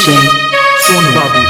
DJ Sonu बाबू।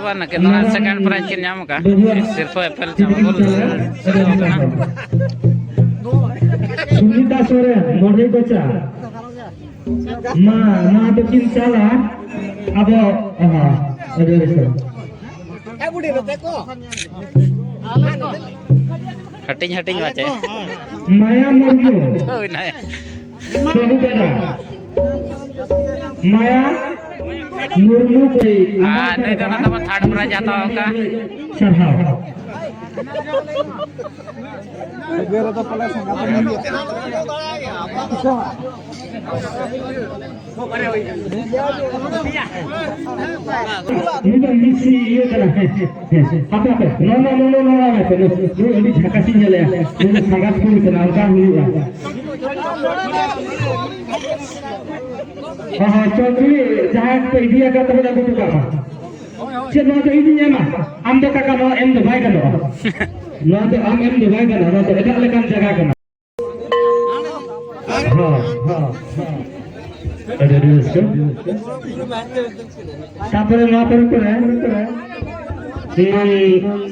चाबा ना के second price के नाम का सिर्फ एफएल चाबा बोल सुनीता सोरेन मोढ़े बच्चा माँ तो किन साला अब अरे हटिंग हटिंग बाचे माया मुर्मू ओय ना प्रभु बेटा माया मुर्मू कोई नहीं तो ना थर्ड प्राइज आता होगा सरहाव ini misi iya kan apa no ini zakasi jale ini sangat pun kenal kan ini Chaudhari जहाँ पे इंडिया का तो बड़ा कुछ का चलो तो इंडिया में हम तो का नो एम दबाई का नो तो हम एम दबाई का नो तो इधर लेकर जगह का हाँ ada dua stop. Tapur lapor kore.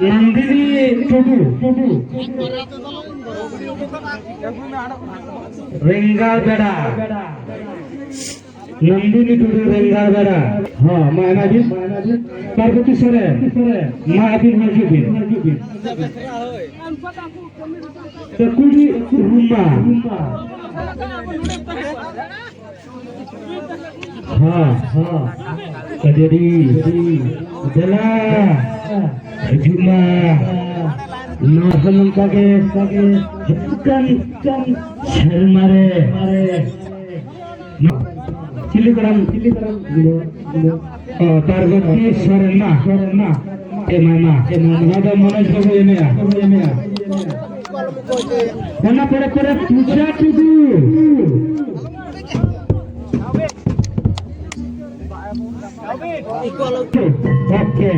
Nandini tudu. Rengal beda. Nandini tudu rengal beda. हाँ मैं नाजिब पार्वती सोरेन मैं अभिन हरजुबिन तकुड़ी रूमा हाँ कजरी जला जुमा नाहलम कागे कन शर्मारे चिलिकरम पार्वती सोरेन ए मामा नादा मनोज बाबू एमेया ना परे पूजा टुडू ओके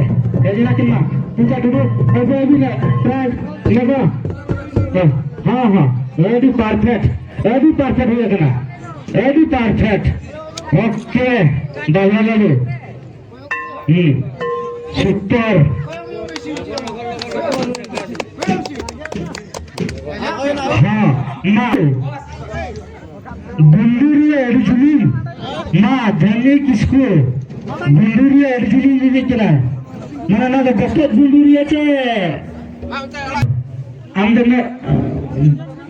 एजना किन्ना पूजा टुडू अबे भी ना ट्राई लगा हाँ एडी परफेक्ट हो गया एडी परफेक्ट ओके दादा बाबू सुपर हाँ माँ गुंडूरिया एडजुलिन माँ जाने किसको गुंडूरिया एडजुलिन नहीं चला mana na gosok gumburi aja amde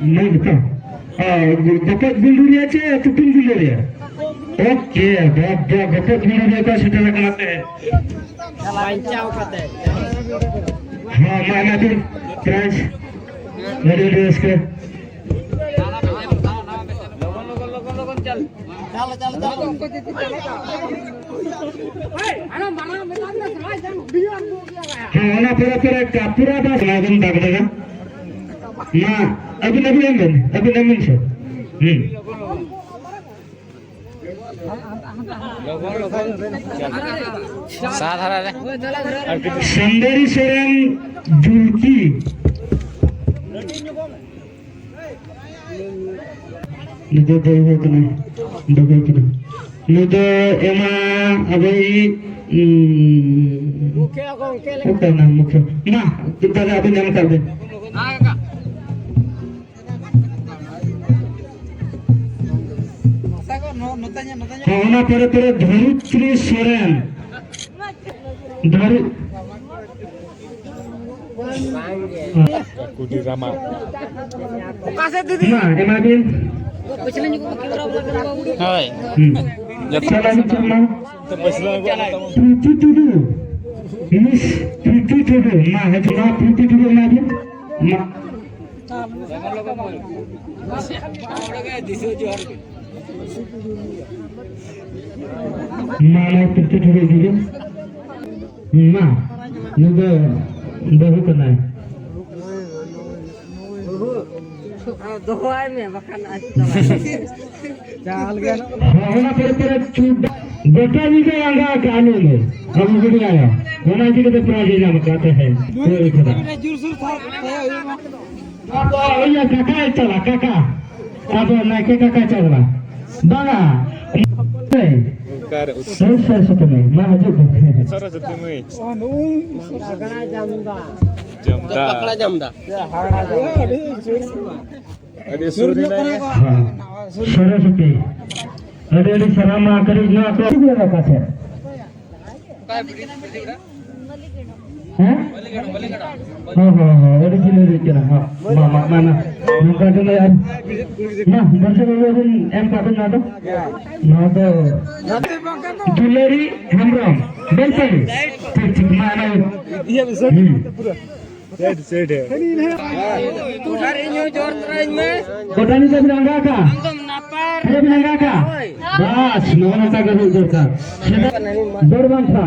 नहीं betul gosok gumburi aja tutun gumburi ya oke gosok gumburi का sudah लगाते हैं लांचाव करते हाँ माना भी क्रैश मेरे लिए इसके चल हाँ ना पूरा बात लागन दाग देगा ना अभी नवीन से साधारण सुंदरी सोरेन जुलकी निदो निदो एमा अभी मुख्य ना kita अभी नाम कर दे हाँ ना परे धरुत्री सोरेन Kudi Rama. ना एमा भी होय चला चलना प्रीति टुडू मिस प्रीति टुडू ना है तो ना प्रीति टुडू ना भी माने प्रीति टुडू दीजिए ना निदो बहु करना है दोहाई में बखन चाल गया होना पर चूट बेटा जी के आगा कानू में हम गुड़ आया होना जी के तो प्राजी नाम कहते हैं कोई खड़ा जोर जोर था अब ये काका चला काका अब ना के काका चला बागा Saya suka ni, maju. Agana jamda. Pakla jamda. Ha, saya suka. Ada selama kerja apa juga apa sih? Hah? Ada gini kira. Mama mana? Muka tu ya. Nah, bersama em kata nado. Nado. Juleri Hamram. Betul. Tik mana? Iya bisa. Tuhan ini jor terain me. Kota ni saya bilang kakak. Antum napar. Saya bilang kakak. Bas, mana tak kerja kakak. Berbangsa.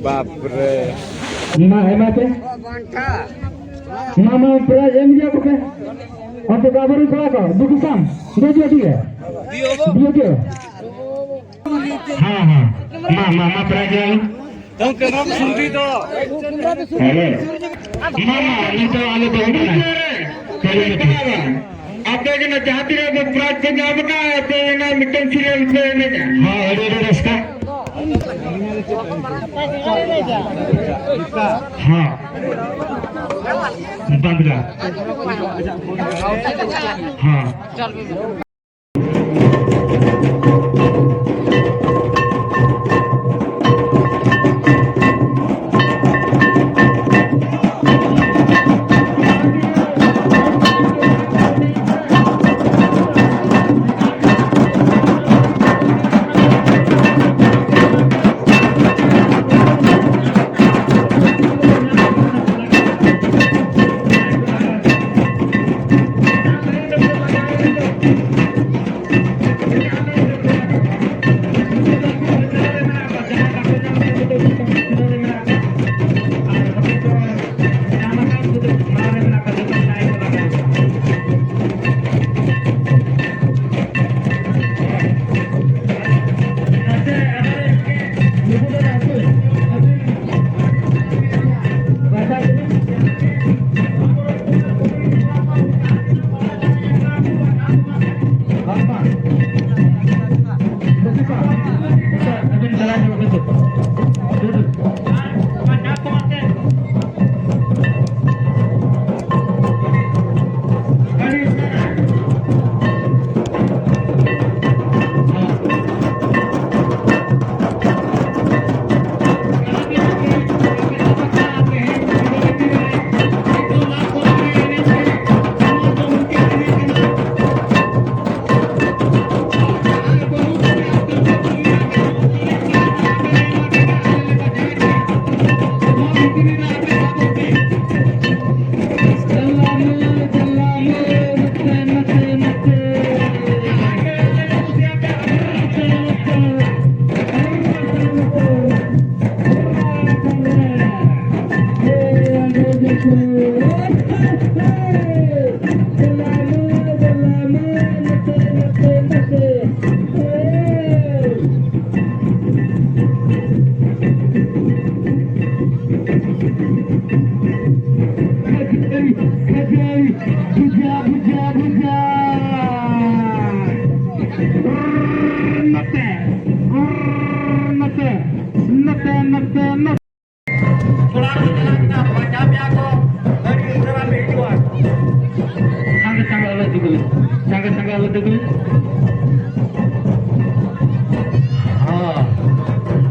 Bapre. Ma, emak tu. Bangka. Mama beras em dia bukan. Apa kabar kau? Bukan. Dia. Dia. Ha. Mama beras em. Tuh kenapa sunti to? Hello. Mama, itu ada tu mana? Apa yang nak jahati ada berat kerja apa? Apa yang nak meeting serial ni? Ha, ada rasa. Ha. Bandra. Ha.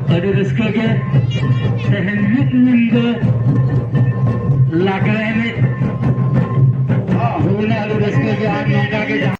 Ada rezeki ke? Sehendak minggu lakai ni. Boleh ada rezeki ke? Nongka ke?